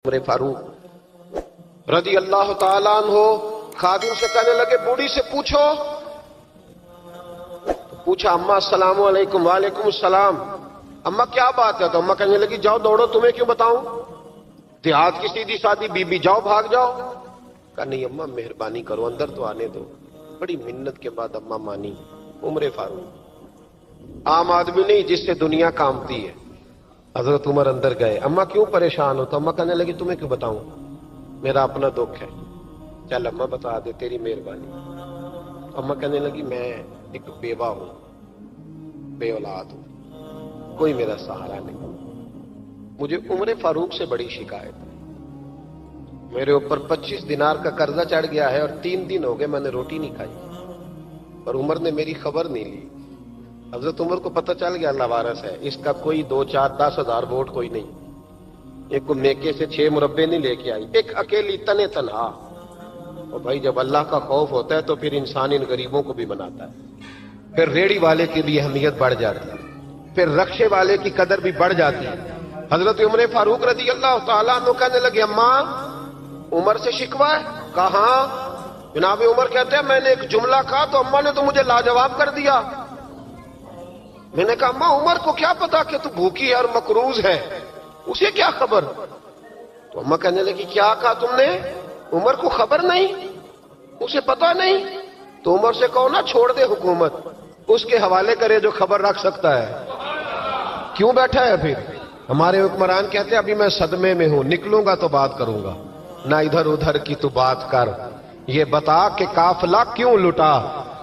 عمر فاروق رضی اللہ تعالیٰ عنہ خادم سے کہنے لگے بوڑھی سے پوچھو. پوچھا اما السلام علیکم. وعلیکم السلام. اما کیا بات ہے؟ تو اما کہنے لگی جاؤ دوڑو، تمہیں کیوں بتاؤں، دیہات کی سیدھی سادی بی بی، جاؤ بھاگ جاؤ. کہا نہیں اما مہربانی کرو، اندر تو آنے دو. بڑی منت کے بعد اما مانی. عمر فاروق عام آدمی نہیں جس سے دنیا کامتی ہے. حضرت عمر اندر گئے. اما کیوں پریشان ہو؟ تو اما کہنے لگی تمہیں کیوں بتاؤں، میرا اپنا دکھ ہے. چل اما بتا دے، تیری مہربانی. اما کہنے لگی میں ایک بیوہ ہوں، بے اولاد ہوں، کوئی میرا سہارا نہیں. مجھے عمر فاروق سے بڑی شکایت ہے. میرے اوپر 25 دینار کا قرضہ چڑھ گیا ہے اور 3 دن ہو گئے میں نے روٹی نہیں کھائی، اور عمر نے میری خبر نہیں لی. حضرت عمر کو پتہ چل گیا اللہ وارث ہے، اس کا کوئی 2 4 10 ہزار ووٹ کوئی نہیں. ایک کو میکے سے 6 مربے نہیں لے کے آئی، ایک اکیلی تنے تنہا. اور بھائی جب اللہ کا خوف ہوتا ہے تو پھر انسان ان غریبوں کو بھی بناتا ہے. پھر ریڑی والے کی بھی اہمیت بڑھ جاتی ہے، پھر رکشے والے کی قدر بھی بڑھ جاتی ہے. حضرت عمر فاروق رضی اللہ تعالیٰ عنہ کہنے لگے اماں عمر سے شکوہ ہے؟ کہاں؟ جناب عمر کہتے ہیں میں نے ایک جملہ کہا تو اماں نے تو مجھے لاجواب کر دیا. میں نے کہا اماں عمر کو کیا پتا کہ تو بھوکی ہے اور مقروض ہے، اسے کیا خبر؟ تو اماں کہنے لگی کیا کہا تم نے؟ عمر کو خبر نہیں، اسے پتا نہیں؟ تو عمر سے کہو نا چھوڑ دے حکومت، اس کے حوالے کرے جو خبر رکھ سکتا ہے. کیوں بیٹھا ہے پھر؟ ہمارے حکمران کہتے ہیں ابھی میں صدمے میں ہوں، نکلوں گا تو بات کروں گا. نہ ادھر ادھر کی تو بات کر، یہ بتا کہ قافلہ کیوں لٹا.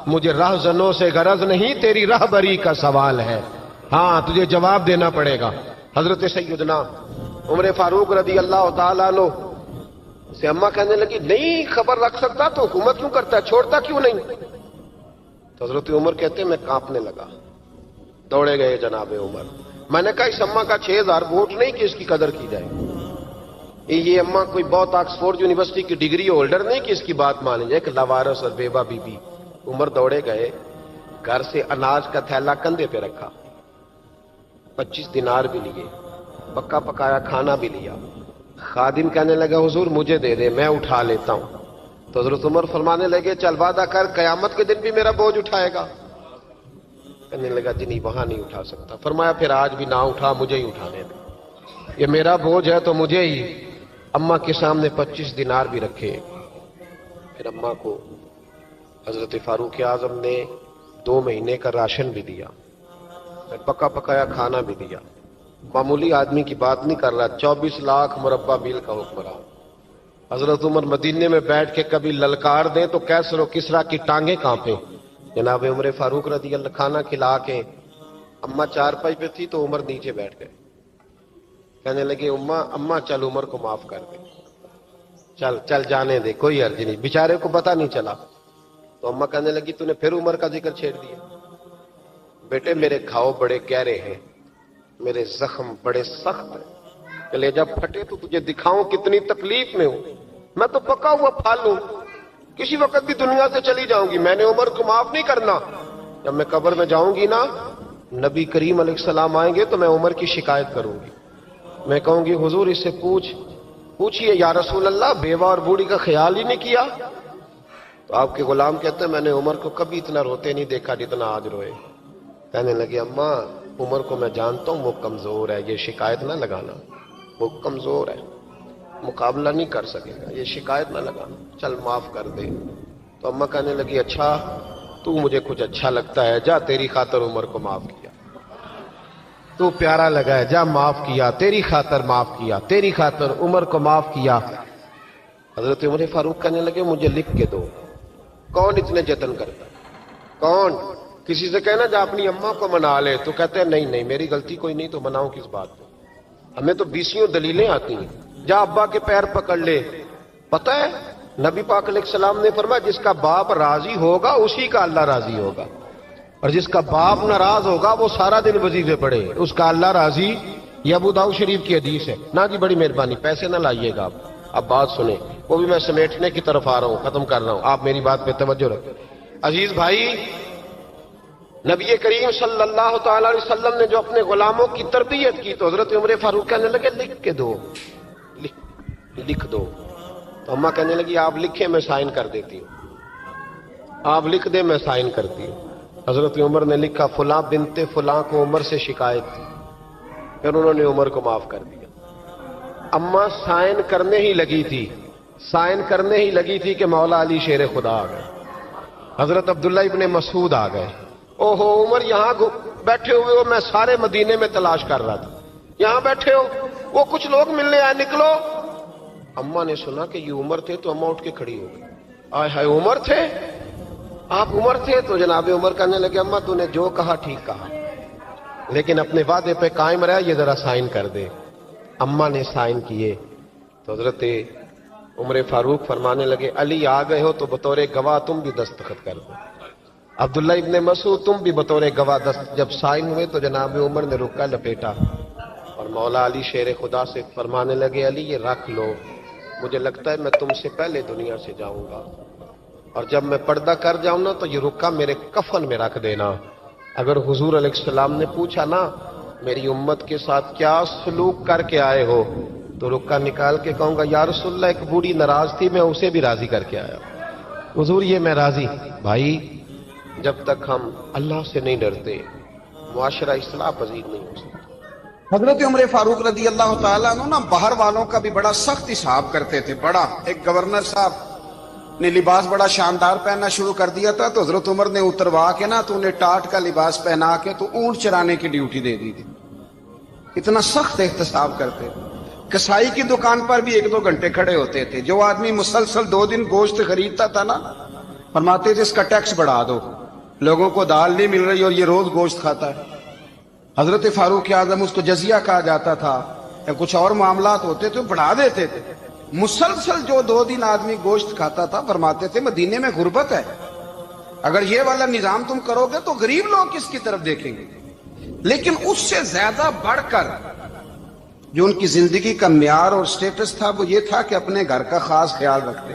مجھے رہزنوں سے غرض نہیں، تیری رہبری کا سوال ہے. ہاں تجھے جواب دینا پڑے گا. حضرت سیدنا عمر فاروق رضی اللہ تعالیٰ عنہ سے اماں کہنے لگی نہیں خبر رکھ سکتا تو حکومت کیوں کرتا ہے، چھوڑتا کیوں نہیں؟ تو حضرت عمر کہتے ہیں میں کانپنے لگا. دوڑے گئے جناب عمر. میں نے کہا اس اماں کا 6000 ووٹ نہیں کہ اس کی قدر کی جائے. یہ اماں کوئی بہت آکسفورڈ یونیورسٹی کی ڈگری ہولڈر نہیں کہ اس کی بات مانی جائے. ایک لاوارث اور بیوہ بی بی. عمر دوڑے گئے، گھر سے اناج کا تھیلا کندھے پہ رکھا، 25 دینار بھی لیے، پکا پکایا کھانا بھی لیا. خادم کہنے لگا حضور مجھے دے دے میں اٹھا لیتا ہوں. تو حضرت عمر فرمانے لگے چل وعدہ کر قیامت کے دن بھی میرا بوجھ اٹھائے گا. کہنے لگا جی نہیں وہاں نہیں اٹھا سکتا. فرمایا پھر آج بھی نہ اٹھا، مجھے ہی اٹھانے دے، یہ میرا بوجھ ہے تو مجھے ہی. اماں کے سامنے 25 دینار بھی رکھے. پھر اماں کو حضرت فاروق اعظم نے 2 مہینے کا راشن بھی دیا، پکا پکایا کھانا بھی دیا. معمولی آدمی کی بات نہیں کر رہا، 24 لاکھ مربع میل کا حکمران. حضرت عمر مدینے میں بیٹھ کے کبھی للکار دیں تو کیسر و کسریٰ کی ٹانگیں کانپیں. جناب عمر فاروق رضی اللہ کھانا کھلا کے اماں چارپائی پہ تھی تو عمر نیچے بیٹھ گئے. کہنے لگے اماں چل عمر کو معاف کر دے، چل چل جانے دے، کوئی عرض نہیں، بیچارے کو پتہ نہیں چلا. تو اماں کہنے لگی تو نے پھر عمر کا ذکر چھیڑ دیا. بیٹے میرے گھاؤ بڑے گہرے ہیں، میرے زخم بڑے سخت ہیں، کلیجہ پھٹے تو تجھے دکھاؤں کتنی تکلیف میں ہوں. میں تو پکا ہوا پھل ہوں، کسی وقت بھی دنیا سے چلی جاؤں گی. میں نے عمر کو معاف نہیں کرنا. جب میں قبر میں جاؤں گی نا، نبی کریم علیہ السلام آئیں گے تو میں عمر کی شکایت کروں گی. میں کہوں گی حضور اس سے پوچھئے یا رسول اللہ بیوہ اور بوڑھی کا خیال ہی نہیں کیا. تو آپ کے غلام کہتے ہیں میں نے عمر کو کبھی اتنا روتے نہیں دیکھا جتنا آج روئے. کہنے لگے اماں عمر کو میں جانتا ہوں وہ کمزور ہے، یہ شکایت نہ لگانا، وہ کمزور ہے، مقابلہ نہیں کر سکے گا، یہ شکایت نہ لگانا، چل معاف کر دے. تو اماں کہنے لگی اچھا تو مجھے کچھ اچھا لگتا ہے، جا تیری خاطر عمر کو معاف کیا، تو پیارا لگا ہے، جا معاف کیا، تیری خاطر معاف کیا، تیری خاطر عمر کو معاف کیا. حضرت عمر فاروق کہنے لگے مجھے لکھ کے دو. کون اتنے جتن کرتا ہے؟ کون؟ کسی سے کہنا جا اپنی اماں کو منا لے، تو کہتے ہیں نہیں میری غلطی کوئی نہیں تو مناؤں کس بات پہ؟ ہمیں تو 20 دلیلیں آتی ہیں. جا ابا کے پیر پکڑ لے. پتہ ہے نبی پاک علیہ السلام نے فرمایا جس کا باپ راضی ہوگا اسی کا اللہ راضی ہوگا، اور جس کا باپ ناراض ہوگا وہ سارا دن وظیفے پڑھے اس کا اللہ راضی. یہ ابو داؤد شریف کی حدیث ہے. نا جی بڑی مہربانی پیسے نہ لائیے گا آپ. اب بات سنیں، وہ بھی میں سمیٹنے کی طرف آ رہا ہوں، ختم کر رہا ہوں، آپ میری بات پہ توجہ رکھیں. عزیز بھائی، نبی کریم صلی اللہ تعالی علیہ وسلم نے جو اپنے غلاموں کی تربیت کی تو حضرت عمر فاروق کہنے لگے لکھ کے دو. لکھ دو. تو اماں کہنے لگی آپ لکھیں میں سائن کر دیتی ہوں. آپ لکھ دیں میں سائن کرتی ہوں. حضرت عمر نے لکھا فلاں بنت فلاں کو عمر سے شکایت تھی. پھر انہوں نے عمر کو معاف کر دیا. اماں سائن کرنے ہی لگی تھی، سائن کرنے ہی لگی تھی کہ مولا علی شیر خدا آ گئے. حضرت عبداللہ ابن مسعود آ گئے. او ہو عمر یہاں بیٹھے ہوئے ہو، میں سارے مدینے میں تلاش کر رہا تھا، یہاں بیٹھے ہو، وہ کچھ لوگ ملنے آئے، نکلو. اماں نے سنا کہ یہ عمر تھے تو اماں اٹھ کے کھڑی ہو گئی. آئے ہائے عمر تھے، آپ عمر تھے؟ تو جناب عمر کہنے لگے اماں تو نے جو کہا ٹھیک کہا، لیکن اپنے وعدے پہ قائم رہا، یہ ذرا سائن کر دے. اماں نے سائن کیے تو حضرت عمر فاروق فرمانے لگے علی آ گئے ہو تو بطور گواہ تم بھی دستخط کر دو. عبداللہ ابن مسعود تم بھی بطور گواہ جب سائن ہوئے تو جناب عمر نے رکا لپیٹا اور مولا علی شیر خدا سے فرمانے لگے علی یہ رکھ لو، مجھے لگتا ہے میں تم سے پہلے دنیا سے جاؤں گا، اور جب میں پردہ کر جاؤں نا تو یہ رکا میرے کفن میں رکھ دینا. اگر حضور علیہ السلام نے پوچھا نا میری امت کے ساتھ کیا سلوک کر کے آئے ہو، تو رکا نکال کے کہوں گا یا رسول اللہ ایک بوڑھی ناراض تھی میں اسے بھی راضی کر کے آیا. حضور یہ میں راضی. بھائی جب تک ہم اللہ سے نہیں ڈرتے معاشرہ اصلاح پذیر نہیں ہو سکتا. حضرت عمر فاروق رضی اللہ تعالیٰ عنہ نا باہر والوں کا بھی بڑا سخت حساب کرتے تھے. بڑا ایک گورنر صاحب نے لباس بڑا شاندار پہننا شروع کر دیا تھا تو حضرت عمر نے اتروا کے نا تو انہیں ٹاٹ کا لباس پہنا کے تو اونٹ چرانے کی ڈیوٹی دے دی تھی. اتنا سخت احتساب کرتے. کسائی کی دکان پر بھی 1-2 گھنٹے کھڑے ہوتے تھے. جو آدمی مسلسل 2 دن گوشت خریدتا تھا نا فرماتے تھے اس کا ٹیکس بڑھا دو، لوگوں کو دال نہیں مل رہی اور یہ روز گوشت کھاتا ہے. حضرت فاروق اعظم اس کو جزیہ کہا جاتا تھا یا کچھ اور معاملات ہوتے تھے بڑھا دیتے تھے. مسلسل جو 2 دن آدمی گوشت کھاتا تھا فرماتے تھے مدینے میں غربت ہے، اگر یہ والا نظام تم کرو گے تو غریب لوگ کس کی طرف دیکھیں گے. لیکن اس سے زیادہ بڑھ کر جو ان کی زندگی کا معیار اور سٹیٹس تھا وہ یہ تھا کہ اپنے گھر کا خاص خیال رکھتے،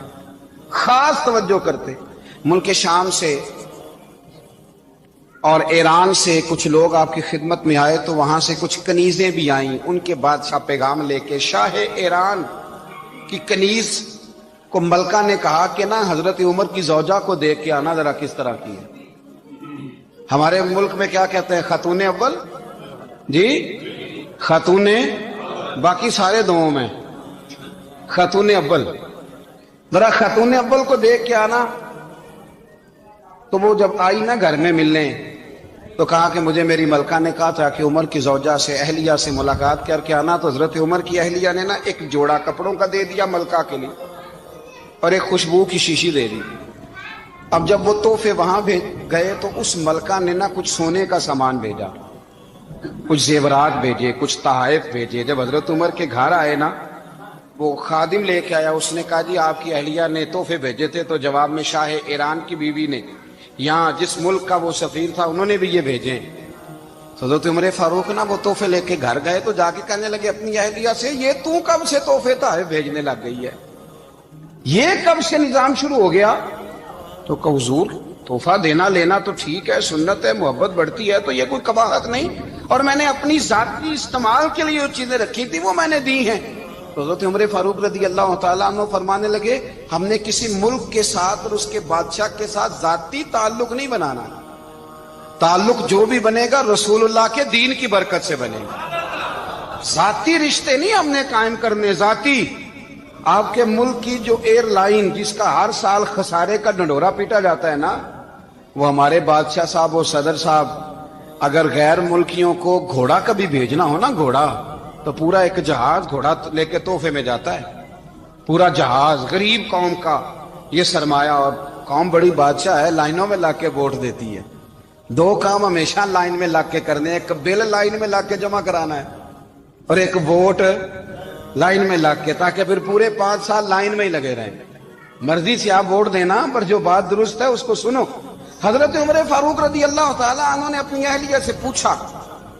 خاص توجہ کرتے. ملک شام سے اور ایران سے کچھ لوگ آپ کی خدمت میں آئے تو وہاں سے کچھ کنیزیں بھی آئیں. ان کے بادشاہ پیغام لے کے شاہ ایران کی کنیز کو ملکہ نے کہا کہ نا حضرت عمر کی زوجہ کو دیکھ کے آنا ذرا کس طرح کی ہے. ہمارے ملک میں کیا کہتے ہیں خاتون اول، جی خاتون، باقی سارے دووں میں خاتون اول. ذرا خاتون اول کو دیکھ کے آنا. تو وہ جب آئی نا گھر میں ملنے تو کہا کہ مجھے میری ملکہ نے کہا تھا کہ عمر کی زوجہ سے اہلیہ سے ملاقات کر کے آنا. تو حضرت عمر کی اہلیہ نے نا ایک جوڑا کپڑوں کا دے دیا ملکہ کے لیے اور ایک خوشبو کی شیشی دے دی. اب جب وہ تحفے وہاں گئے تو اس ملکہ نے نا کچھ سونے کا سامان بھیجا، کچھ زیورات بھیجے، کچھ تحائف بھیجے. جب حضرت عمر کے گھر آئے نا وہ خادم لے کے آیا، اس نے کہا جی آپ کی اہلیہ نے تحفے بھیجے تھے. تو جواب میں شاہ ایران کی بیوی نے یہاں جس ملک کا وہ سفیر تھا انہوں نے بھی یہ بھیجے. حضرت عمر فاروق نا وہ تحفے لے کے گھر گئے تو جا کے کہنے لگے اپنی اہلیہ سے یہ تو کب سے تحفے تحائف بھیجنے لگ گئی ہے، یہ کب سے نظام شروع ہو گیا؟ تو کہ حضور تحفہ دینا لینا تو ٹھیک ہے، سنت ہے، محبت بڑھتی ہے، تو یہ کوئی قباحت نہیں، اور میں نے اپنی ذاتی استعمال کے لیے جو چیزیں رکھی تھی وہ میں نے دی ہیں. تو حضرت عمر فاروق رضی اللہ تعالیٰ عنہ فرمانے لگے ہم نے کسی ملک کے ساتھ اور اس کے بادشاہ کے ساتھ ذاتی تعلق نہیں بنانا، تعلق جو بھی بنے گا رسول اللہ کے دین کی برکت سے بنے گا. ذاتی رشتے نہیں ہم نے قائم کرنے. ذاتی آپ کے ملک کی جو ایئر لائن جس کا ہر سال خسارے کا ڈنڈورا پیٹا جاتا ہے نا، وہ ہمارے بادشاہ صاحب اور صدر صاحب اگر غیر ملکیوں کو گھوڑا کبھی بھیجنا ہو نا، گھوڑا، تو پورا ایک جہاز گھوڑا لے کے تحفے میں جاتا ہے. پورا جہاز غریب قوم کا یہ سرمایہ، اور قوم بڑی بادشاہ ہے لائنوں میں لا کے ووٹ دیتی ہے. 2 کام ہمیشہ لائن میں لا کے کرنے، ایک بل لائن میں لا کے جمع کرانا ہے اور ایک ووٹ لائن میں لا کے، تاکہ پھر پورے 5 سال لائن میں ہی لگے رہیں. مرضی سے آپ ووٹ دینا پر جو بات درست ہے اس کو سنو. حضرت عمر فاروق رضی اللہ تعالیٰ عنہ نے اپنی اہلیہ سے پوچھا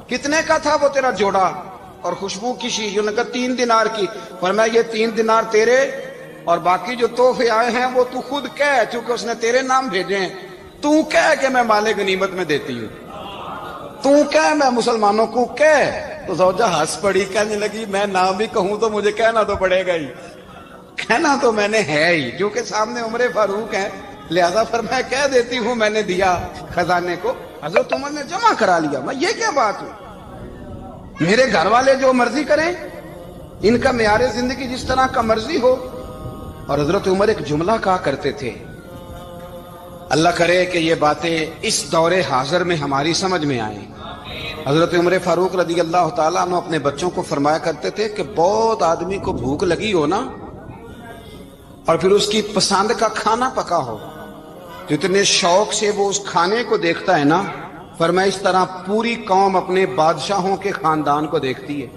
کتنے کا تھا وہ تیرا جوڑا اور خوشبو کی شیشی؟ انہوں نے کہا 3 دینار کی. فرمایا یہ 3 دینار تیرے اور باقی جو تحفے آئے ہیں وہ تو خود کہہ، چونکہ اس نے تیرے نام بھیجے ہیں، تو کہہ کہ میں مال غنیمت میں دیتی ہوں، تو کہہ میں مسلمانوں کو کہہ. تو زوجہ ہنس پڑی، کہنے لگی میں نام بھی کہوں تو مجھے کہنا تو پڑے گا ہی. کہنا تو میں نے ہے ہی، جو کہ سامنے عمر فاروق ہے، لہذا پھر میں کہہ دیتی ہوں میں نے دیا خزانے کو، حضرت عمر نے جمع کرا لیا۔ میں یہ کیا بات ہوئی؟ میرے گھر والے جو مرضی کریں، ان کا معیار زندگی جس طرح کا مرضی ہو۔ اور حضرت عمر ایک جملہ کہا کرتے تھے، اللہ کرے کہ یہ باتیں اس دور حاضر میں ہماری سمجھ میں آئیں۔ حضرت عمر فاروق رضی اللہ تعالیٰ عنہ اپنے بچوں کو فرمایا کرتے تھے کہ بہت آدمی کو بھوک لگی ہو نا، اور پھر اس کی پسند کا کھانا پکا ہو، تو اتنے شوق سے وہ اس کھانے کو دیکھتا ہے نا، فرمایا اس طرح پوری قوم اپنے بادشاہوں کے خاندان کو دیکھتی ہے،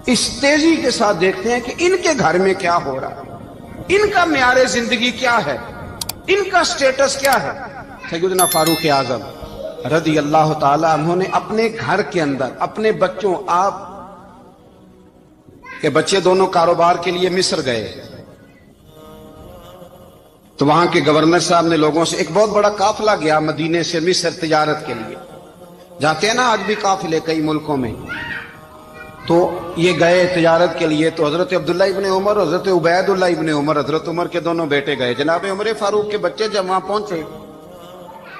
اس تیزی کے ساتھ دیکھتے ہیں کہ ان کے گھر میں کیا ہو رہا ہے، ان کا معیار زندگی کیا ہے، ان کا سٹیٹس کیا ہے۔ سیدنا فاروق اعظم رضی اللہ تعالی عنہ نے اپنے گھر کے اندر اپنے بچوں، آپ کے بچے دونوں کاروبار کے لیے مصر گئے، تو وہاں کے گورنر صاحب نے لوگوں سے، ایک بہت بڑا قافلہ گیا مدینے سے مصر تجارت کے لیے، جاتے ہیں نا آج بھی قافلے کئی ملکوں میں، تو یہ گئے تجارت کے لیے، تو حضرت عبداللہ ابن عمر اور حضرت عبید اللہ ابن عمر، حضرت عمر کے دونوں بیٹے گئے۔ جناب عمر فاروق کے بچے جب وہاں پہنچے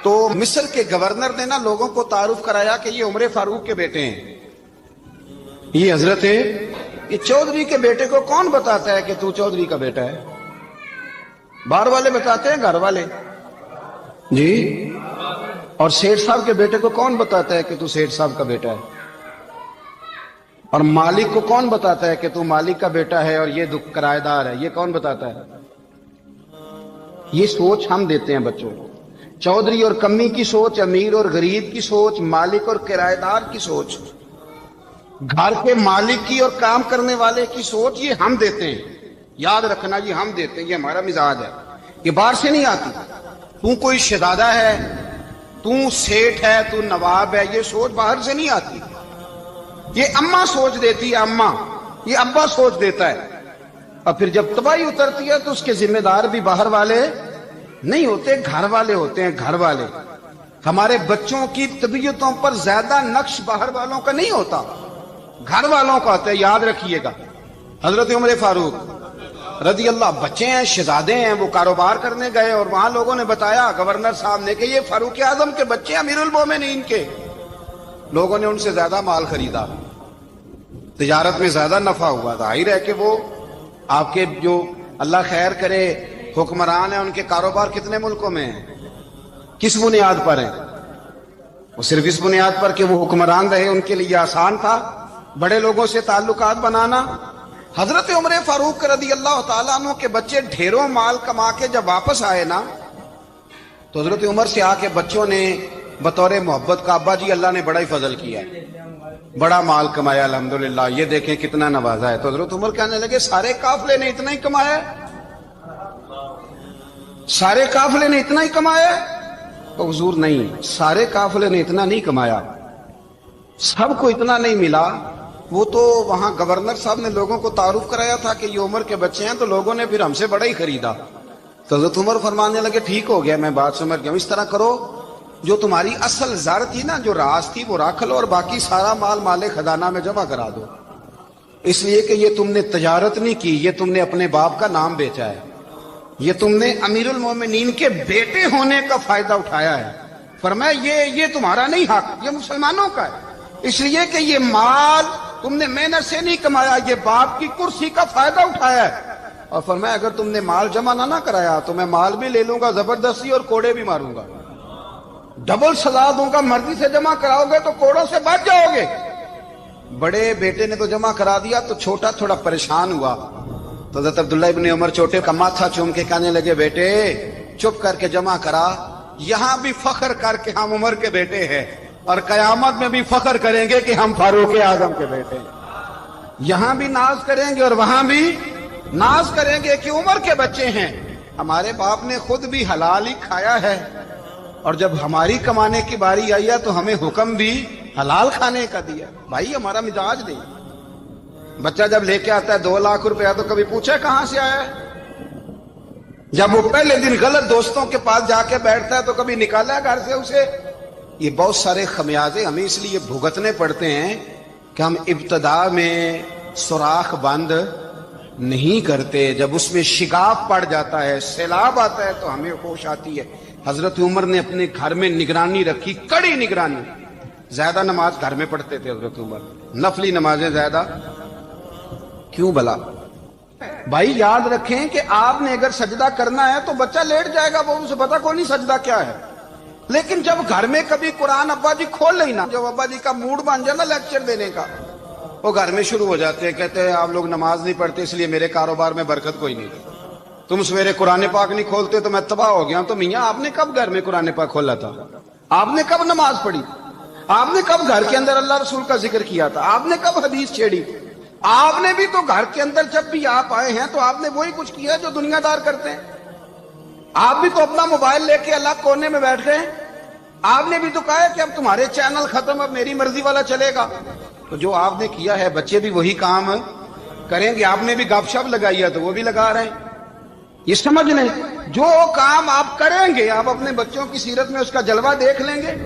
تو مصر کے گورنر نے نا لوگوں کو تعارف کرایا کہ یہ عمر فاروق کے بیٹے ہیں، یہ حضرت یہ چودھری کے بیٹے کو کون بتاتا ہے کہ تو چودھری کا بیٹا ہے؟ باہر والے بتاتے ہیں، گھر والے جی۔ اور سیٹھ صاحب کے بیٹے کو کون بتاتا ہے کہ تو سیٹھ صاحب کا بیٹا ہے؟ اور مالک کو کون بتاتا ہے کہ تو مالک کا بیٹا ہے اور یہ کرایہ دار ہے؟ یہ کون بتاتا ہے؟ یہ سوچ ہم دیتے ہیں بچوں کو، چودھری اور کمی کی سوچ، امیر اور غریب کی سوچ، مالک اور کرایہ دار کی سوچ، گھر کے مالک کی اور کام کرنے والے کی سوچ، یہ ہم دیتے ہیں۔ یاد رکھنا، یہ ہم دیتے ہیں، یہ ہمارا مزاج ہے، یہ باہر سے نہیں آتی۔ تو کوئی شہزادہ ہے، تو سیٹھ ہے، تو نواب ہے، یہ سوچ باہر سے نہیں آتی، یہ اماں سوچ دیتی ہے، اماں، یہ ابا سوچ دیتا ہے۔ اور پھر جب تباہی اترتی ہے تو اس کے ذمہ دار بھی باہر والے نہیں ہوتے، گھر والے ہوتے ہیں، گھر والے۔ ہمارے بچوں کی طبیعتوں پر زیادہ نقش باہر والوں کا نہیں ہوتا، گھر والوں کا ہوتا ہے، یاد رکھیے گا۔ حضرت عمر فاروق رضی اللہ، بچے ہیں، شہزادے ہیں، وہ کاروبار کرنے گئے اور وہاں لوگوں نے بتایا گورنر صاحب نے کہ یہ فاروق اعظم کے بچے، امیر المومنین کے۔ لوگوں نے ان سے زیادہ مال خریدا، تجارت میں زیادہ نفع ہوا، ظاہر ہے کہ وہ آپ کے جو اللہ خیر کرے حکمران ہیں، ان کے کاروبار کتنے ملکوں میں ہیں، کس بنیاد پر ہیں؟ وہ صرف اس بنیاد پر کہ وہ حکمران رہے، ان کے لیے آسان تھا بڑے لوگوں سے تعلقات بنانا۔ حضرت عمر فاروق رضی اللہ تعالیٰ عنہ کے بچے ڈھیروں مال کما کے جب واپس آئے نا، تو حضرت عمر سے آ کے بچوں نے بطور محبت کا، ابا جی اللہ نے بڑا ہی فضل کیا ہے، بڑا مال کمایا الحمدللہ، یہ دیکھیں کتنا نوازا ہے۔ تو حضرت عمر کہنے لگے سارے قافلے نے اتنا ہی کمایا ہے؟ سارے قافلے نے اتنا ہی کمایا ہے؟ تو حضور نہیں، سارے قافلے نے اتنا نہیں کمایا، سب کو اتنا نہیں ملا۔ وہ تو وہاں گورنر صاحب نے لوگوں کو تعارف کرایا تھا کہ یہ عمر کے بچے ہیں، تو لوگوں نے پھر ہم سے بڑا ہی خریدا۔ تو حضرت عمر فرمانے لگے ٹھیک ہو گیا، میں بات سمجھ گیا، اس طرح کرو، جو تمہاری اصل زر تھی نا، جو راز تھی، وہ رکھ لو اور باقی سارا مال مال خزانہ میں جمع کرا دو، اس لیے کہ یہ تم نے تجارت نہیں کی، یہ تم نے اپنے باپ کا نام بیچا ہے، یہ تم نے امیر المومنین کے بیٹے ہونے کا فائدہ اٹھایا ہے۔ فرمایا یہ تمہارا نہیں حق، یہ مسلمانوں کا ہے، اس لیے کہ یہ مال تم نے محنت سے نہیں کمایا، یہ باپ کی کرسی کا فائدہ اٹھایا ہے۔ اور فرمایا اگر تم نے مال جمع نہ کرایا تو میں مال بھی لے لوں گا زبردستی اور کوڑے بھی ماروں گا، ڈبل سزا دوں گا، مرضی سے جمع کراؤ گے تو کوڑوں سے بچ جاؤ گے۔ بڑے بیٹے نے تو جمع کرا دیا، تو چھوٹا تھوڑا پریشان ہوا، تو حضرت عبداللہ ابن عمر چھوٹے کا ماتھا چوم کے کہنے لگے بیٹے چپ کر کے جمع کرا، یہاں بھی فخر کر کے ہم عمر کے بیٹے ہیں، اور قیامت میں بھی فخر کریں گے کہ ہم فاروق اعظم کے بیٹے ہیں، یہاں بھی ناز کریں گے اور وہاں بھی ناز کریں گے کہ عمر کے بچے ہیں۔ ہمارے باپ نے خود بھی حلال ہی کھایا ہے، اور جب ہماری کمانے کی باری آئی ہے تو ہمیں حکم بھی حلال کھانے کا دیا۔ بھائی ہمارا مزاج نہیں، بچہ جب لے کے آتا ہے 2 لاکھ روپیہ تو کبھی پوچھے کہاں سے آیا ہے؟ جب وہ پہلے دن غلط دوستوں کے پاس جا کے بیٹھتا ہے تو کبھی نکالا ہے گھر سے اسے؟ یہ بہت سارے خمیازے ہمیں اس لیے بھگتنے پڑتے ہیں کہ ہم ابتدا میں سوراخ بند نہیں کرتے. جب اس میں شگاف پڑ جاتا ہے, سیلاب آتا ہے, تو ہمیں ہوش آتی ہے. حضرت عمر نے اپنے گھر میں نگرانی رکھی, کڑی نگرانی. زیادہ نماز گھر میں پڑھتے تھے حضرت عمر, نفلی نمازیں زیادہ کیوں بلا؟ بھائی یاد رکھیں کہ آپ نے اگر سجدہ کرنا ہے تو بچہ لیٹ جائے گا, وہ اسے پتا کوئی نہیں سجدہ کیا ہے. لیکن جب گھر میں کبھی قرآن ابا جی کھول لیں نا, جب ابا جی کا موڈ بن جائے نا لیکچر دینے کا, وہ گھر میں شروع ہو جاتے ہیں, کہتے ہیں آپ لوگ نماز نہیں پڑھتے اس لیے میرے کاروبار میں برکت کوئی نہیں. تم سویرے قرآن پاک نہیں کھولتے تو میں تباہ ہو گیا. تو میاں آپ نے کب گھر میں قرآن پاک کھولا تھا؟ آپ نے کب نماز پڑھی؟ آپ نے کب گھر کے اندر اللہ رسول کا ذکر کیا تھا؟ آپ نے کب حدیث چھیڑی؟ آپ نے بھی تو گھر کے اندر جب بھی آپ آئے ہیں تو آپ نے وہی کچھ کیا جو دنیا دار کرتے ہیں. آپ بھی تو اپنا موبائل لے کے الگ کونے میں بیٹھ گئے. آپ نے بھی تو کہا ہے کہ اب تمہارے چینل ختم, اب میری مرضی والا چلے گا. تو جو آپ نے کیا ہے بچے بھی وہی کام کریں گے. آپ نے بھی گپ شپ لگائی ہے تو وہ بھی لگا رہے ہیں. یہ سمجھ لیں, جو کام آپ کریں گے آپ اپنے بچوں کی سیرت میں اس کا جلوہ دیکھ لیں گے.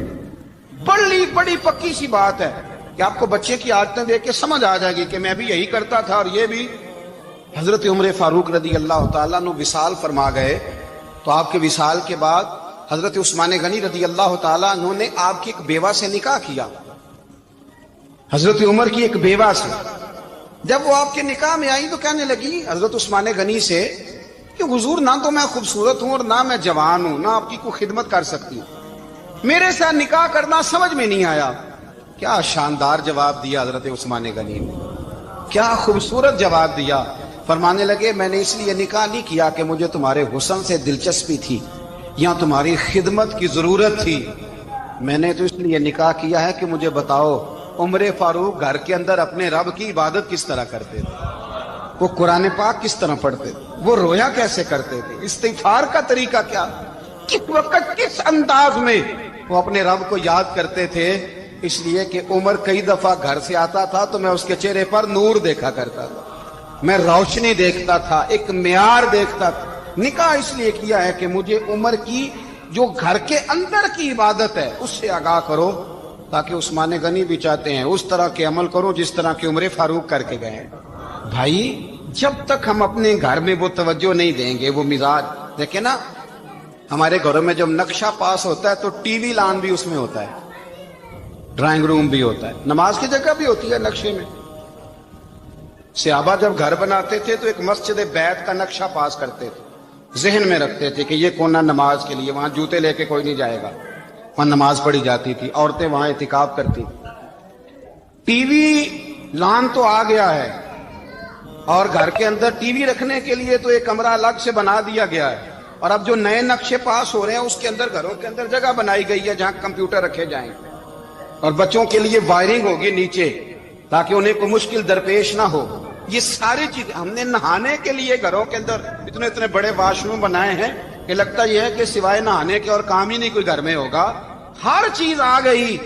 بڑی پکی سی بات ہے کہ آپ کو بچے کی عادتیں دیکھ کے سمجھ آ جائے گی کہ میں بھی یہی کرتا تھا اور یہ بھی. حضرت عمر فاروق رضی اللہ تعالیٰ عنہ وصال فرما گئے, تو آپ کے وصال کے بعد حضرت عثمان غنی رضی اللہ تعالیٰ عنہ نے آپ کی ایک بیوہ سے نکاح کیا, حضرت عمر کی ایک بیوہ سے. جب وہ آپ کے نکاح میں آئی تو کہنے لگی حضرت عثمان غنی سے کہ حضور نہ تو میں خوبصورت ہوں اور نہ میں جوان ہوں, نہ آپ کی کوئی خدمت کر سکتی ہوں, میرے ساتھ نکاح کرنا سمجھ میں نہیں آیا. کیا شاندار جواب دیا حضرت عثمان غنی نے, کیا خوبصورت جواب دیا. فرمانے لگے میں نے اس لیے نکاح نہیں کیا کہ مجھے تمہارے حسن سے دلچسپی تھی یا تمہاری خدمت کی ضرورت تھی, میں نے تو اس لیے نکاح کیا ہے کہ مجھے بتاؤ عمر فاروق گھر کے اندر اپنے رب کی عبادت کس طرح کرتے تھے, وہ قرآن پاک کس طرح پڑھتے تھے, وہ رویا کیسے کرتے تھے, استغفار کا طریقہ کیا, کس وقت کس انداز میں وہ اپنے رب کو یاد کرتے تھے. اس لیے کہ عمر کئی دفعہ گھر سے آتا تھا تو میں اس کے چہرے پر نور دیکھا کرتا تھا, میں روشنی دیکھتا تھا, ایک معیار دیکھتا تھا. نکاح اس لیے کیا ہے کہ مجھے عمر کی جو گھر کے اندر کی عبادت ہے اس سے آگاہ کرو, تاکہ عثمان غنی بھی چاہتے ہیں اس طرح کے عمل کرو جس طرح کے عمر فاروق کر کے گئے. بھائی جب تک ہم اپنے گھر میں وہ توجہ نہیں دیں گے, وہ مزاج دیکھیں نا, ہمارے گھروں میں جب نقشہ پاس ہوتا ہے تو ٹی وی لان بھی اس میں ہوتا ہے, ڈرائنگ روم بھی ہوتا ہے, نماز کی جگہ بھی ہوتی ہے نقشے میں. صحابہ جب گھر بناتے تھے تو ایک مسجد بیت کا نقشہ پاس کرتے تھے, ذہن میں رکھتے تھے کہ یہ کونا نماز کے لیے, وہاں جوتے لے کے کوئی نہیں جائے گا, وہاں نماز پڑھی جاتی تھی, عورتیں وہاں اعتکاف کرتی تھی. ٹی وی لان تو آ گیا ہے اور گھر کے اندر ٹی وی رکھنے کے لیے تو ایک کمرہ الگ سے بنا دیا گیا ہے, اور اب جو نئے نقشے پاس ہو رہے ہیں اس کے اندر گھروں کے اندر جگہ بنائی گئی ہے جہاں کمپیوٹر رکھے جائیں, اور بچوں کے لیے وائرنگ ہوگی نیچے تاکہ انہیں کوئی مشکل درپیش نہ ہو. یہ ساری چیز ہم نے نہانے کے لیے گھروں کے اندر اتنے بڑے واش روم بنائے ہیں کہ لگتا یہ ہے کہ سوائے نہانے کے اور کام ہی نہیں کوئی گھر میں ہوگا. ہر چیز آ گئی,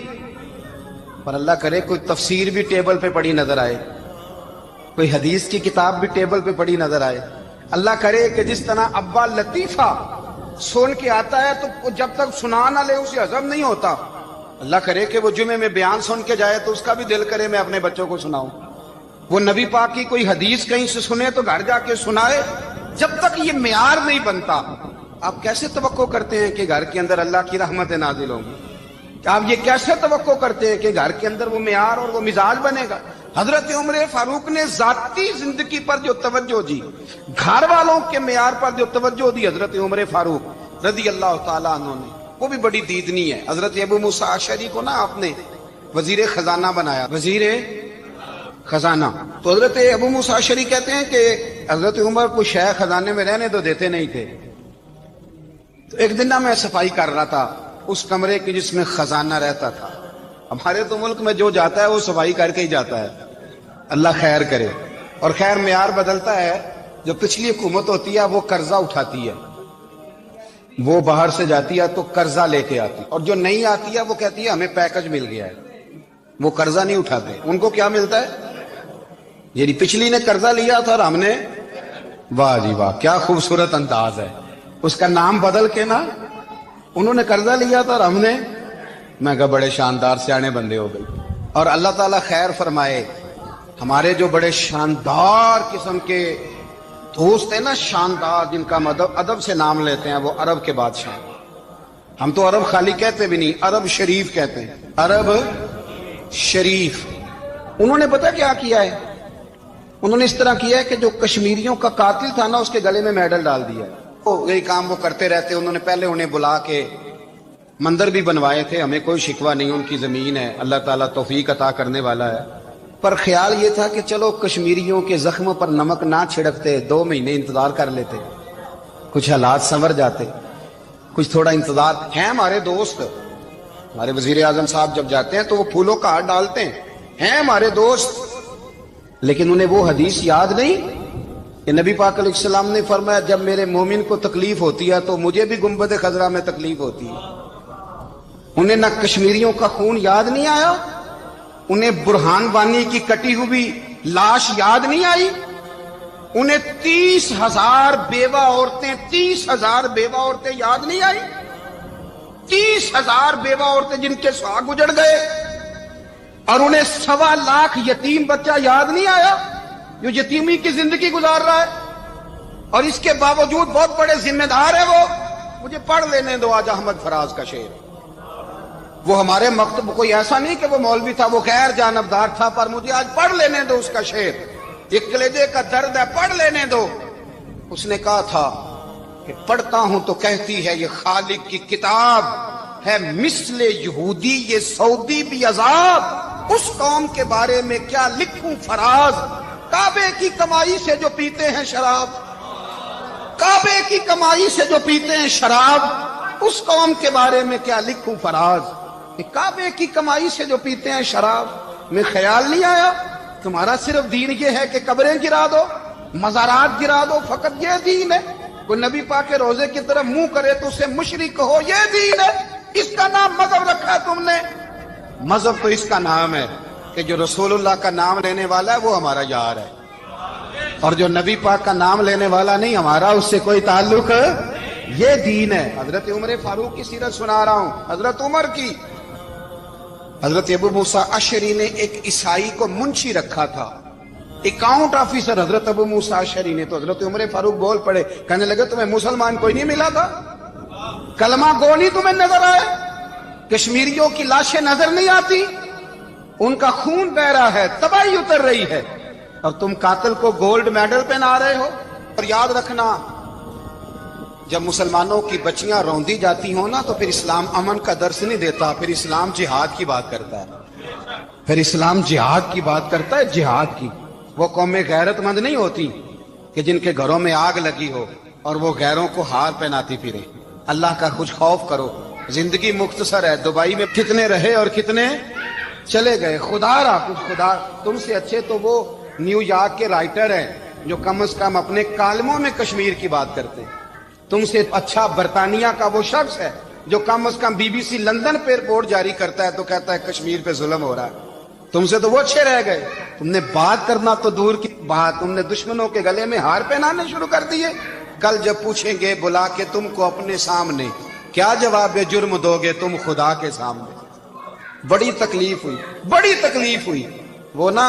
پر اللہ کرے کوئی تفسیر بھی ٹیبل پہ پڑی نظر آئے, کوئی حدیث کی کتاب بھی ٹیبل پہ پڑی نظر آئے. اللہ کرے کہ جس طرح ابا لطیفہ سن کے آتا ہے تو جب تک سنا نہ لے اسے ہضم نہیں ہوتا, اللہ کرے کہ وہ جمعے میں بیان سن کے جائے تو اس کا بھی دل کرے میں اپنے بچوں کو سناؤں. وہ نبی پاک کی کوئی حدیث کہیں سے سنے تو گھر جا کے سنائے. جب تک یہ معیار نہیں بنتا آپ کیسے توقع کرتے ہیں کہ گھر کے اندر اللہ کی رحمتیں نازل ہوں گی؟ آپ یہ کیسے توقع کرتے ہیں کہ گھر کے اندر وہ معیار اور وہ مزاج بنے گا؟ حضرت عمر فاروق نے ذاتی زندگی پر جو توجہ دی, گھر والوں کے معیار پر جو توجہ دی حضرت عمر فاروق رضی اللہ تعالیٰ عنہ نے, وہ بھی بڑی دیدنی ہے. حضرت ابو موسیٰ اشعری کو نا آپ نے وزیر خزانہ بنایا, وزیر خزانہ. تو حضرت ابو موسیٰ اشعری کہتے ہیں کہ حضرت عمر کو شیخ خزانے میں رہنے تو دیتے نہیں تھے. تو ایک دن میں صفائی کر رہا تھا اس کمرے کی جس میں خزانہ رہتا تھا. ہمارے تو ملک میں جو جاتا ہے وہ صفائی کر کے ہی جاتا ہے, اللہ خیر کرے. اور خیر معیار بدلتا ہے, جو پچھلی حکومت ہوتی ہے وہ قرضہ اٹھاتی ہے, وہ باہر سے جاتی ہے تو قرضہ لے کے آتی, اور جو نہیں آتی ہے وہ کہتی ہے ہمیں پیکج مل گیا ہے. وہ قرضہ نہیں اٹھاتے, ان کو کیا ملتا ہے؟ یعنی پچھلی نے قرضہ لیا تھا اور ہم نے, واہ جی واہ کیا خوبصورت انداز ہے, اس کا نام بدل کے نا, انہوں نے قرضہ لیا تھا اور ہم نے, میں کہا بڑے شاندار سیانے بندے ہو گئی. اور اللہ تعالیٰ خیر فرمائے, ہمارے جو بڑے شاندار قسم کے دوست ہیں نا، شاندار، جن کا ادب سے نام لیتے ہیں، وہ عرب کے بادشاہ. ہم تو عرب خالی کہتے بھی نہیں، عرب شریف کہتے ہیں، عرب شریف. انہوں نے پتہ کیا کیا ہے؟ انہوں نے اس طرح کیا ہے کہ جو کشمیریوں کا قاتل تھا نا، اس کے گلے میں میڈل ڈال دیا ہے. یہی کام وہ کرتے رہتے. انہوں نے پہلے انہیں بلا کے مندر بھی بنوائے تھے. ہمیں کوئی شکوہ نہیں، ان کی زمین ہے، اللہ تعالیٰ توفیق عطا کرنے والا ہے. پر خیال یہ تھا کہ چلو کشمیریوں کے زخموں پر نمک نہ چھڑکتے، 2 مہینے انتظار کر لیتے، کچھ حالات سنور جاتے، کچھ تھوڑا انتظار. ہیں ہمارے دوست، ہمارے وزیر اعظم صاحب جب جاتے ہیں تو وہ پھولوں کا ہار ڈالتے ہیں ہمارے دوست. لیکن انہیں وہ حدیث یاد نہیں کہ نبی پاک علیہ السلام نے فرمایا جب میرے مومن کو تکلیف ہوتی ہے تو مجھے بھی گنبد خضرا میں تکلیف ہوتی ہے. انہیں نہ کشمیریوں کا خون یاد نہیں آیا، انہیں برہان وانی کی کٹی ہوئی لاش یاد نہیں آئی، انہیں 30,000 بیوہ عورتیں 30,000 بیوہ عورتیں یاد نہیں آئی، 30,000 بیوہ عورتیں جن کے سہاگ اجڑ گئے، اور انہیں 1.25 لاکھ یتیم بچہ یاد نہیں آیا جو یتیمی کی زندگی گزار رہا ہے. اور اس کے باوجود بہت بڑے ذمہ دار ہے وہ. مجھے پڑھ لینے دو آج احمد فراز کا شعر. وہ ہمارے مکتب کوئی ایسا نہیں کہ وہ مولوی تھا، وہ غیر جانبدار تھا، پر مجھے آج پڑھ لینے دو اس کا شعر. ایک کلیجے کا درد ہے، پڑھ لینے دو. اس نے کہا تھا کہ پڑھتا ہوں تو کہتی ہے یہ خالق کی کتاب ہے، مثل یہودی یہ سعودی بھی عذاب. اس قوم کے بارے میں کیا لکھوں فراز، کعبے کی کمائی سے جو پیتے ہیں شراب، کعبے کی کمائی سے جو پیتے ہیں شراب، اس قوم کے بارے میں کیا لکھوں فراز. کعبے کی کمائی سے جو پیتے ہیں شراب. میں خیال نہیں آیا تمہارا صرف دین یہ ہے کہ قبریں گرا دو، مزارات گرا دو، فقط یہ دین ہے؟ کوئی نبی پاک کے روزے کی طرف منہ کرے تو اسے مشرک کہو، یہ دین ہے؟ اس کا نام مذہب رکھا ہے تم نے. مذہب تو اس کا نام ہے کہ جو رسول اللہ کا نام لینے والا ہے وہ ہمارا یار ہے، اور جو نبی پاک کا نام لینے والا نہیں، ہمارا اس سے کوئی تعلق. یہ دین ہے. حضرت عمر فاروق کی سیرت سنا رہا ہوں، حضرت عمر کی. حضرت ابو موسیٰ اشعری نے ایک عیسائی کو منشی رکھا تھا، اکاؤنٹ آفیسر حضرت ابو موسیٰ اشعری نے. تو حضرت عمر فاروق بول پڑے، کہنے لگے تمہیں مسلمان کوئی نہیں ملا تھا؟ کلمہ گو نہیں تمہیں نظر آئے؟ کشمیریوں کی لاشیں نظر نہیں آتی؟ ان کا خون بہ رہا ہے، تباہی اتر رہی ہے، اور تم قاتل کو گولڈ میڈل پہنا رہے ہو. اور یاد رکھنا، جب مسلمانوں کی بچیاں روندی جاتی ہوں نا تو پھر اسلام امن کا درس نہیں دیتا، پھر اسلام جہاد کی بات کرتا ہے. پھر اسلام جہاد کی بات کرتا ہے، جہاد کی. وہ قومیں غیرت مند نہیں ہوتی کہ جن کے گھروں میں آگ لگی ہو اور وہ غیروں کو ہار پہناتی پھرے. اللہ کا کچھ خوف کرو. زندگی مختصر ہے. دبئی میں کتنے رہے اور کتنے چلے گئے. خدا را کچھ خدا تم سے اچھے تو وہ نیو یارک کے رائٹر ہیں جو کم از کم اپنے کالموں میں کشمیر کی بات کرتے ہیں. تم سے اچھا برطانیہ کا وہ شخص ہے جو کم از کم BBC لندن پہ رپورٹ جاری کرتا ہے تو کہتا ہے کشمیر پہ ظلم ہو رہا ہے. تم سے تو وہ اچھے رہ گئے. تم نے بات کرنا تو دور کی بات، تم نے دشمنوں کے گلے میں ہار پہنانے شروع کر دیے. کل جب پوچھیں گے بلا کے تم کو اپنے سامنے، کیا جواب جرم دو گے تم خدا کے سامنے؟ بڑی تکلیف ہوئی، بڑی تکلیف ہوئی. وہ نا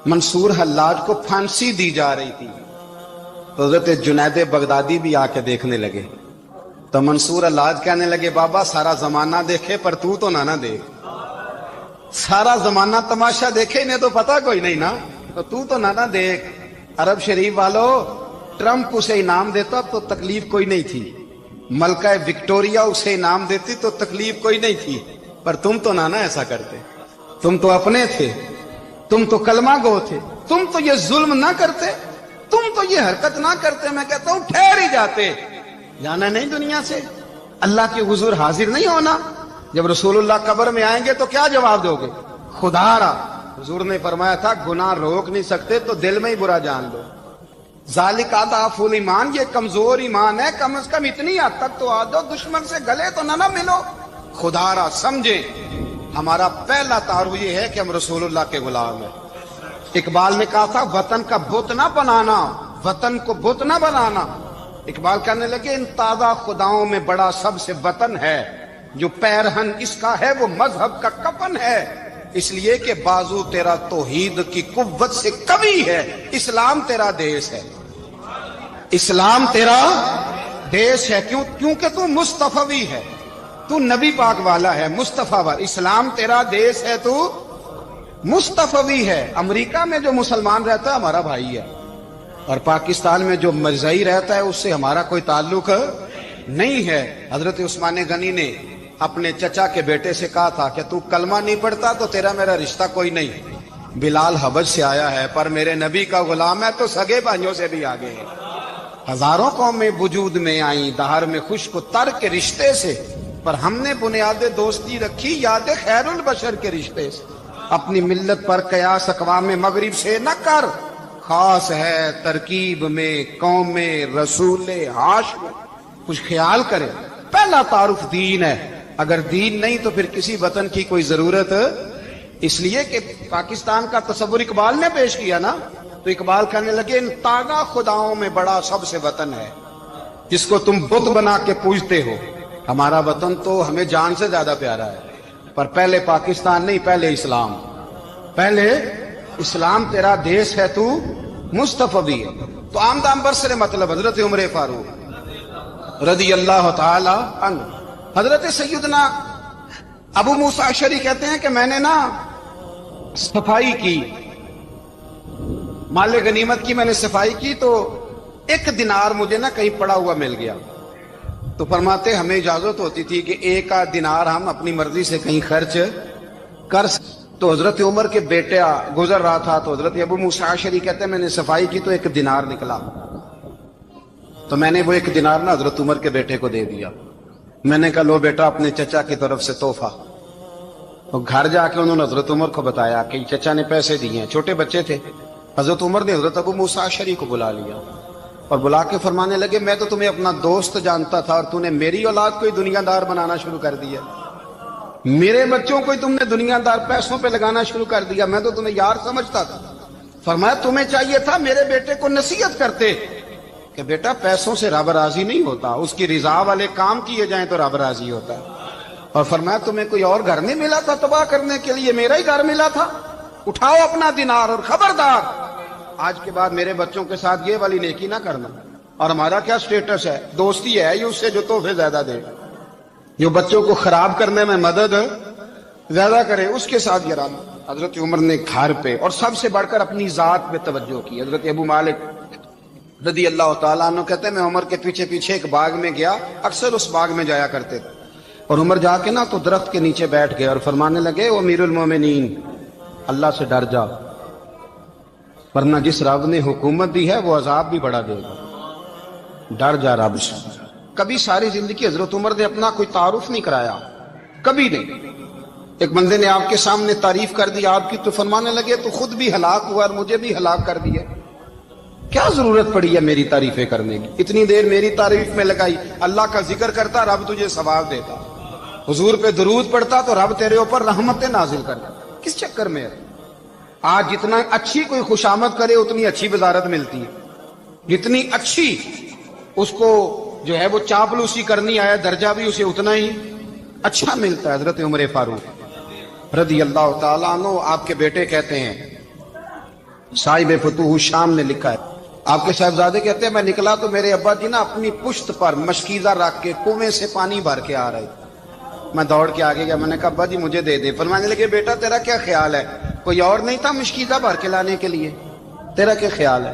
منصور حلاج کو پھانسی دی جا رہی تھی، تو حضرت جنید بغدادی بھی آ کے دیکھنے لگے. تو منصور حلاج کہنے لگے بابا سارا زمانہ دیکھے پر تو نہ دیکھ. سارا زمانہ تماشا دیکھے، انہیں تو پتا کوئی نہیں نا، تو نہ دیکھ. عرب شریف والو، ٹرمپ اسے انعام دیتا تو تکلیف کوئی نہیں تھی، ملکہ وکٹوریا اسے انعام دیتی تو تکلیف کوئی نہیں تھی، پر تم تو نہ ایسا کرتے. تم تو اپنے تھے، تم تو کلمہ گو تھے، تم تو یہ ظلم نہ کرتے، تم تو یہ حرکت نہ کرتے. میں کہتا ہوں ٹھہر ہی جاتے. جانا نہیں دنیا سے، اللہ کے حضور حاضر نہیں ہونا. جب رسول اللہ قبر میں آئیں گے تو کیا جواب دو گے؟ خدا را حضور نے فرمایا تھا گناہ روک نہیں سکتے تو دل میں ہی برا جان لو. ذالک اضعف الایمان، یہ کمزور ایمان ہے. کم از کم اتنی حد تک تو آ جاؤ، دشمن سے گلے تو نہ ملو. خدا را سمجھے ہمارا پہلا تعارف یہ ہے کہ ہم رسول اللہ کے غلام ہیں. اقبال نے کہا تھا وطن کا بت نہ بنانا، وطن کو بت نہ بنانا. اقبال کہنے لگے ان تازہ خداؤں میں بڑا سب سے وطن ہے، جو پیرہن اس کا ہے وہ مذہب کا کفن ہے. اس لیے کہ بازو تیرا توحید کی قوت سے قوی ہے. اسلام تیرا دیس ہے, اسلام تیرا دیس ہے. کیونکہ تو مصطفی ہے, تو نبی پاک والا ہے, مصطفیٰ والا. اسلام تیرا دیس ہے, تو مصطفی ہے. امریکہ میں جو مسلمان رہتا ہے ہمارا بھائی ہے, اور پاکستان میں جو مرزائی رہتا ہے اس سے ہمارا کوئی تعلق نہیں ہے. حضرت عثمان غنی نے اپنے چچا کے بیٹے سے کہا تھا کہ تو کلمہ نہیں پڑھتا تو تیرا میرا رشتہ کوئی نہیں. بلال حبش سے آیا ہے پر میرے نبی کا غلام ہے تو سگے بھائیوں سے بھی آگے ہے. ہزاروں قومیں وجود میں آئیں دہر میں خوش کو تر کے رشتے سے, پر ہم نے بنیاد دوستی رکھی یاد خیر البشر کے رشتے سے. اپنی ملت پر قیاس اقوام مغرب سے نہ کر, خاص ہے ترکیب میں قوم رسول ہاشم. کچھ خیال کرے, پہلا تعارف دین ہے, اگر دین نہیں تو پھر کسی وطن کی کوئی ضرورت. اس لیے کہ پاکستان کا تصور اقبال نے پیش کیا نا, تو اقبال کہنے لگے ان تاغا خداؤں میں بڑا سب سے وطن ہے جس کو تم بت بنا کے پوجتے ہو. ہمارا وطن تو ہمیں جان سے زیادہ پیارا ہے, پر پہلے پاکستان نہیں, پہلے اسلام. پہلے اسلام تیرا دیس ہے, تو مصطفی ہے. تو آمدام برسر مطلب حضرت عمر فاروق رضی اللہ تعالی عنہ. حضرت سیدنا ابو موسیٰ اشعری کہتے ہیں کہ میں نے نا صفائی کی, مال غنیمت کی میں نے صفائی کی, تو ایک دینار مجھے نا کہیں پڑا ہوا مل گیا. تو فرماتے ہمیں اجازت ہوتی تھی کہ ایک آدھ دینار ہم اپنی مرضی سے کہیں خرچ کر. تو حضرت عمر کے بیٹا گزر رہا تھا, تو حضرت ابو موسیٰ اشعری کہتے ہیں میں نے صفائی کی تو ایک دینار نکلا, تو میں نے وہ ایک دینار نا حضرت عمر کے بیٹے کو دے دیا. میں نے کہا لو بیٹا اپنے چچا کی طرف سے تحفہ. تو گھر جا کے انہوں نے حضرت عمر کو بتایا کہ چچا نے پیسے دیے ہیں. چھوٹے بچے تھے. حضرت عمر نے حضرت ابو موسیٰ اشعری کو بلا لیا اور بلا کے فرمانے لگے میں تو تمہیں اپنا دوست جانتا تھا اور تو نے میری اولاد کو ہی دنیا دار بنانا شروع کر دیا, میرے بچوں کو ہی تم نے دنیا دار پیسوں پہ لگانا شروع کر دیا, میں تو تمہیں یار سمجھتا تھا. فرمایا تمہیں چاہیے تھا میرے بیٹے کو نصیحت کرتے کہ بیٹا پیسوں سے رب راضی نہیں ہوتا, اس کی رضا والے کام کیے جائیں تو رب راضی ہوتا ہے. اور فرمایا تمہیں کوئی اور گھر نہیں ملا تھا تباہ کرنے کے لیے, میرا ہی گھر ملا تھا, اٹھاؤ اپنا دینار اور خبردار آج کے بعد میرے بچوں کے ساتھ یہ والی نیکی نہ کرنا. اور ہمارا کیا سٹیٹس ہے, دوستی ہے یہ اس سے جو تحفے زیادہ دے, جو بچوں کو خراب کرنے میں مدد زیادہ کرے اس کے ساتھ یہ رہنا. حضرت عمر نے گھر پہ اور سب سے بڑھ کر اپنی ذات پہ توجہ کی. حضرت ابو مالک رضی اللہ تعالیٰ عنہ کہتے ہیں میں عمر کے پیچھے پیچھے ایک باغ میں گیا, اکثر اس باغ میں جایا کرتے تھے, اور عمر جا کے نا تو درخت کے نیچے بیٹھ گئے اور فرمانے لگے او امیر المومنین اللہ سے ڈر جا, ورنہ جس رب نے حکومت دی ہے وہ عذاب بھی بڑا دے گا, ڈر جا رب سے. کبھی ساری زندگی حضرت عمر نے اپنا کوئی تعارف نہیں کرایا, کبھی نہیں. ایک بندے نے آپ کے سامنے تعریف کر دی آپ کی تو فرمانے لگے تو خود بھی ہلاک ہوا اور مجھے بھی ہلاک کر دیا, کیا ضرورت پڑی ہے میری تعریفیں کرنے کی, اتنی دیر میری تعریف میں لگائی, اللہ کا ذکر کرتا رب تجھے ثواب دیتا, حضور پہ درود پڑھتا تو رب تیرے اوپر رحمتیں نازل کرتا. کس چکر میں ہے؟ آج جتنا اچھی کوئی خوشامد کرے اتنی اچھی وزارت ملتی ہے, جتنی اچھی اس کو جو ہے وہ چاپلوسی کرنی آیا درجہ بھی اسے اتنا ہی اچھا ملتا ہے. حضرت عمر فاروق رضی اللہ تعالیٰ عنہ آپ کے بیٹے کہتے ہیں, صاحب فتوح الشام نے لکھا ہے, آپ کے صاحبزادے کہتے ہیں میں نکلا تو میرے ابا جی نا اپنی پشت پر مشکیزہ رکھ کے کنویں سے پانی بھر کے آ رہے. میں دوڑ کے آگے گیا, میں نے کہا ابا جی مجھے دے دے. فرمانے لگے بیٹا تیرا کیا خیال ہے, کوئی اور نہیں تھا مشکیزہ بھر کے لانے کے لیے, تیرا کیا خیال ہے؟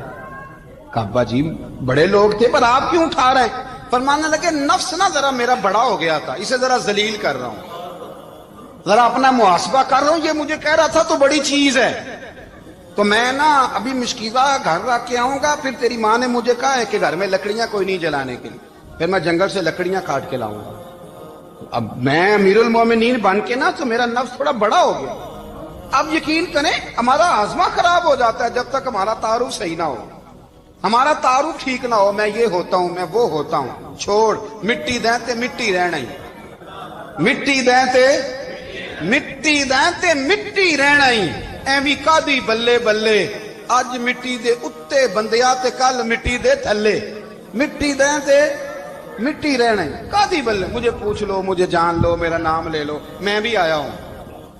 کہا ابا جی بڑے لوگ تھے پر آپ کیوں اٹھا رہے ہیں؟ فرمانے لگے نفس نا ذرا میرا بڑا ہو گیا تھا, اسے ذرا ذلیل کر رہا ہوں, ذرا اپنا محاسبہ کر رہا ہوں. یہ مجھے کہہ رہا تھا تو بڑی چیز ہے, تو میں نا ابھی مشکیزہ گھر رکھ کے آؤں گا, پھر تیری ماں نے مجھے کہا ہے کہ گھر میں لکڑیاں کوئی نہیں جلانے کے لیے, پھر میں جنگل سے لکڑیاں کاٹ کے لاؤں گا. اب میں امیر المومنین بن کے نا تو میرا نفس تھوڑا بڑا ہو گیا. اب یقین کریں ہمارا ہاضمہ خراب ہو جاتا ہے جب تک ہمارا تعارف صحیح نہ ہو, ہمارا تعارف ٹھیک نہ ہو. میں یہ ہوتا ہوں, میں وہ ہوتا ہوں, چھوڑ مٹی دیں تے مٹی رہنا ہی, مٹی دیں تے مٹی دیں تے مٹی رہنا ہی. ایویں کادی بلے بلے اج مٹی دے اتے بندیا تے کل مٹی دے تھلے, مٹی دیں تے مٹی رہنا ہے. کادی بلے, مجھے پوچھ لو, مجھے جان لو, میرا نام لے لو, میں بھی آیا ہوں,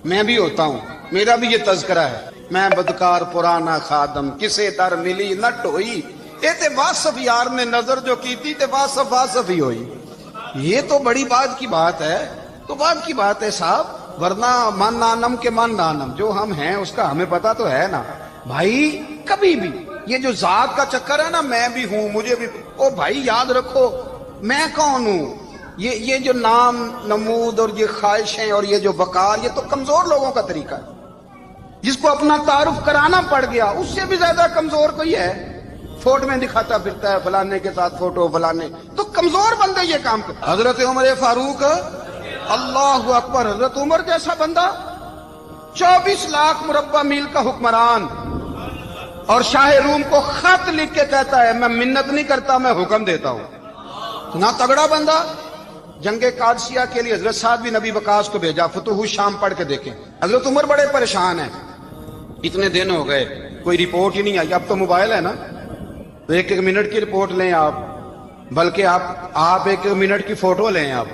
میں بھی ہوتا ہوں, میرا بھی یہ تذکرہ ہے، میں بدکار پرانا خادم کسے در ملی نٹ ہوئی، اے تے واصف یار نے نظر جو کی تھی تے واصف واصف ہی ہوئی۔ یہ تو بڑی بات کی بات ہے، تو بات کی بات ہے صاحب، ورنہ من نانم کے من نانم، جو ہم ہیں اس کا ہمیں پتا تو ہے نا بھائی۔ کبھی بھی یہ جو ذات کا چکر ہے نا، میں بھی ہوں مجھے بھی، او بھائی یاد رکھو میں کون ہوں۔ یہ جو نام نمود اور یہ خواہشیں اور یہ جو وقار، یہ تو کمزور لوگوں کا طریقہ ہے۔ جس کو اپنا تعارف کرانا پڑ گیا اس سے بھی زیادہ کمزور کوئی ہے؟ فوٹو میں دکھاتا پھرتا ہے فلانے کے ساتھ فوٹو، فلانے تو کمزور بندے یہ کام کرتے۔ حضرت عمر فاروق، اللہ اکبر، حضرت عمر جیسا بندہ 24 لاکھ مربع میل کا حکمران، اور شاہ روم کو خط لکھ کے کہتا ہے میں منت نہیں کرتا میں حکم دیتا ہوں۔ اتنا تگڑا بندہ۔ جنگ قادسیہ کے لیے حضرت سعد بن ابی وقاص کو بھیجا، فتوح شام پڑھ کے دیکھیں۔ حضرت عمر بڑے پریشان ہیں، اتنے دن ہو گئے کوئی رپورٹ ہی نہیں آئی۔ اب تو موبائل ہے نا، تو ایک منٹ کی رپورٹ لیں آپ، بلکہ آپ ایک منٹ کی فوٹو لیں، آپ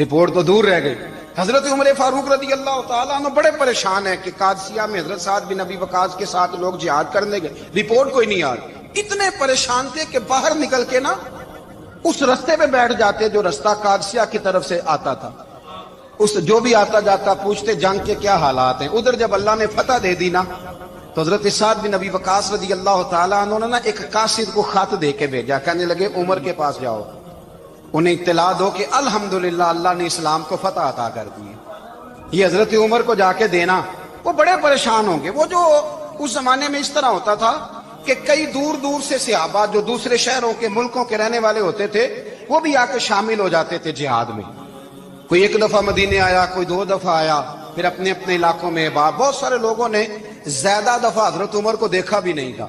رپورٹ تو دور رہ گئی۔ حضرت عمر فاروق رضی اللہ تعالیٰ عنہ بڑے پریشان ہیں کہ قادسیہ میں حضرت سعد بن ابی وقاص کے ساتھ لوگ جہاد کرنے گئے، رپورٹ کوئی نہیں آ رہی۔ اتنے پریشان تھے کہ باہر نکل کے نا اس رستے پہ بیٹھ جاتے جو رستہ قادسیہ کی طرف سے آتا تھا، اس جو بھی آتا جاتا پوچھتے جنگ کے کیا حالات ہیں۔ ادھر جب اللہ نے فتح دے دی نا، تو حضرت سعد بن ابی وقاص رضی اللہ تعالیٰ عنہ نے نا ایک قاصد کو خط دے کے بھیجا، کہنے لگے عمر کے پاس جاؤ، انہیں اطلاع دو کہ الحمدللہ اللہ نے اسلام کو فتح عطا کر دی ہے۔ یہ حضرت عمر کو جا کے دینا، وہ بڑے پریشان ہوں گے۔ وہ جو اس زمانے میں اس طرح ہوتا تھا کہ کئی دور دور سے صحابہ جو دوسرے شہروں کے ملکوں کے رہنے والے ہوتے تھے، وہ بھی آ کے شامل ہو جاتے تھے جہاد میں۔ کوئی ایک دفعہ مدینے آیا، کوئی 2 دفعہ آیا، پھر اپنے اپنے علاقوں میں بہت سارے لوگوں نے زیادہ دفعہ حضرت عمر کو دیکھا بھی نہیں تھا۔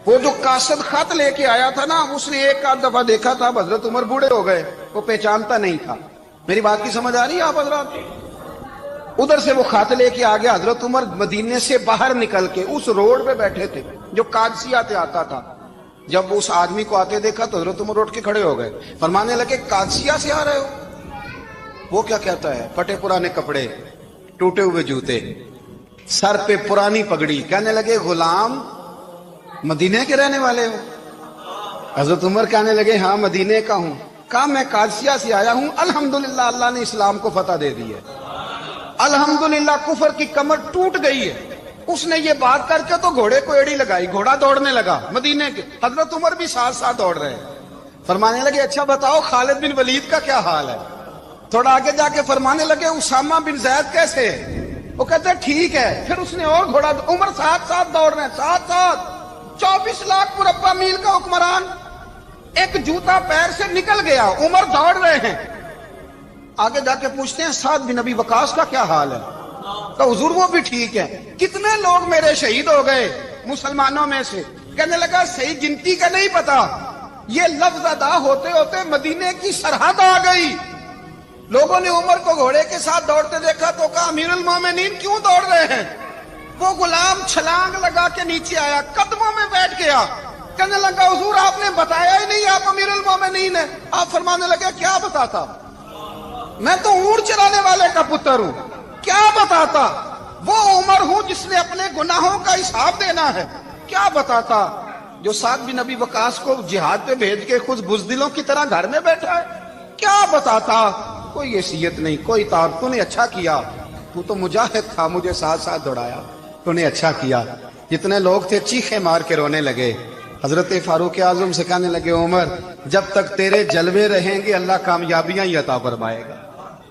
وہ جو قاصد خط لے کے آیا تھا نا، اس نے 1 دفعہ دیکھا تھا، حضرت عمر بوڑھے ہو گئے، وہ پہچانتا نہیں تھا۔ میری بات کی سمجھ آ رہی ہے آپ حضرات؟ ادھر سے وہ خط لے کے آ گیا۔ حضرت عمر مدینے سے باہر نکل کے اس روڈ پہ بیٹھے تھے جو قادسیہ سے آتا تھا۔ جب اس آدمی کو آتے دیکھا تو حضرت عمر اٹھ کے کھڑے ہو گئے، فرمانے لگے قادسیہ سے آ رہے ہو؟ وہ کیا کہتا ہے؟ پھٹے پرانے کپڑے، ٹوٹے ہوئے جوتے، سر پہ پرانی پگڑی، کہنے لگے غلام مدینے کے رہنے والے ہو؟ حضرت عمر کہنے لگے ہاں مدینے کا ہوں۔ کہا میں قادسیہ سے آیا ہوں، الحمدللہ اللہ نے اسلام کو فتح دے دی ہے، الحمدللہ کفر کی کمر ٹوٹ گئی ہے۔ اس نے یہ بات کر کے تو گھوڑے کو ایڑی لگائی، گھوڑا دوڑنے لگا مدینے کے، حضرت عمر بھی ساتھ ساتھ دوڑ رہے ہیں۔ فرمانے لگے اچھا بتاؤ خالد بن ولید کا کیا حال ہے؟ تھوڑا آگے جا کے فرمانے لگے اسامہ بن زید کیسے ہے؟ وہ کہتے ہیں ٹھیک ہے۔ پھر اس نے اور گھوڑا، عمر ساتھ ساتھ دوڑ رہے ہیں، ساتھ ساتھ 24 لاکھ مربع میل کا حکمران، ایک جوتا پیر سے نکل گیا، عمر دوڑ رہے ہیں۔ آگے جا کے پوچھتے ہیں سعد بن ابی وقاص کا کیا حال ہے؟ کہ حضور وہ بھی ٹھیک ہے۔ کتنے لوگ میرے شہید ہو گئے مسلمانوں میں سے؟ کہنے لگا صحیح گنتی کا نہیں پتا، یہ لفظ ادا ہوتے ہوتے مدینے کی سرحد آ گئی۔ لوگوں نے عمر کو گھوڑے کے ساتھ دوڑتے دیکھا تو کہا امیر المومنین کیوں دوڑ رہے ہیں؟ وہ غلام چھلانگ لگا کے نیچے آیا، قدموں میں بیٹھ گیا، کہنے لگا حضور آپ نے بتایا ہی نہیں آپ امیر المومنین ہیں۔ آپ فرمانے لگے کیا بتاتا؟ میں تو اونٹ چرانے والے کا پتر ہوں، کیا بتاتا؟ وہ عمر ہوں جس نے اپنے گناہوں کا حساب دینا ہے، کیا بتاتا؟ جو سعد بن ابی وقاص کو جہاد پہ بھیج کے خود بزدلوں کی طرح گھر میں بیٹھا ہے، کیا بتاتا؟ کوئی حیثیت نہیں، کوئی تعارف۔ تو نے اچھا کیا، تو تو مجاہد تھا، مجھے ساتھ ساتھ دوڑایا، تو نے اچھا کیا۔ جتنے لوگ تھے چیخیں مار کے رونے لگے۔ حضرت فاروق اعظم سے کہنے لگے عمر جب تک تیرے جلوے رہیں گے اللہ کامیابیاں ہی عطا فرمائے گا،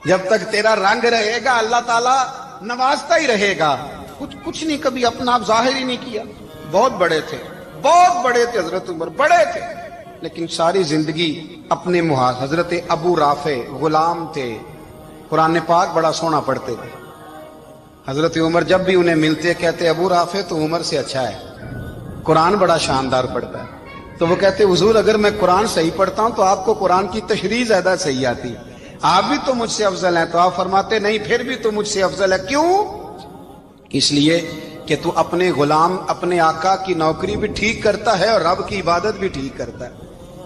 جب تک تیرا رنگ رہے گا اللہ تعالیٰ نوازتا ہی رہے گا۔ کچھ نہیں، کبھی اپنا آپ ظاہر ہی نہیں کیا۔ بہت بڑے تھے، بہت بڑے تھے حضرت عمر، بڑے تھے، لیکن ساری زندگی اپنے محاذ۔ حضرت ابو رافع غلام تھے، قرآن پاک بڑا سونا پڑھتے تھے۔ حضرت عمر جب بھی انہیں ملتے کہتے ابو رافع تو عمر سے اچھا ہے، قرآن بڑا شاندار پڑھتا ہے۔ تو وہ کہتے حضور اگر میں قرآن صحیح پڑھتا ہوں تو آپ کو قرآن کی تشریح زیادہ صحیح آتی ہے، آپ بھی تو مجھ سے افضل ہیں۔ تو آپ فرماتے نہیں پھر بھی تو مجھ سے افضل ہے۔ کیوں؟ اس لیے کہ تو اپنے غلام اپنے آقا کی نوکری بھی ٹھیک کرتا ہے اور رب کی عبادت بھی ٹھیک کرتا ہے،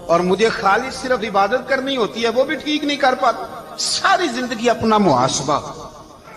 اور مجھے خالص صرف عبادت کرنی ہوتی ہے وہ بھی ٹھیک نہیں کر پاتا۔ ساری زندگی اپنا محاسبہ،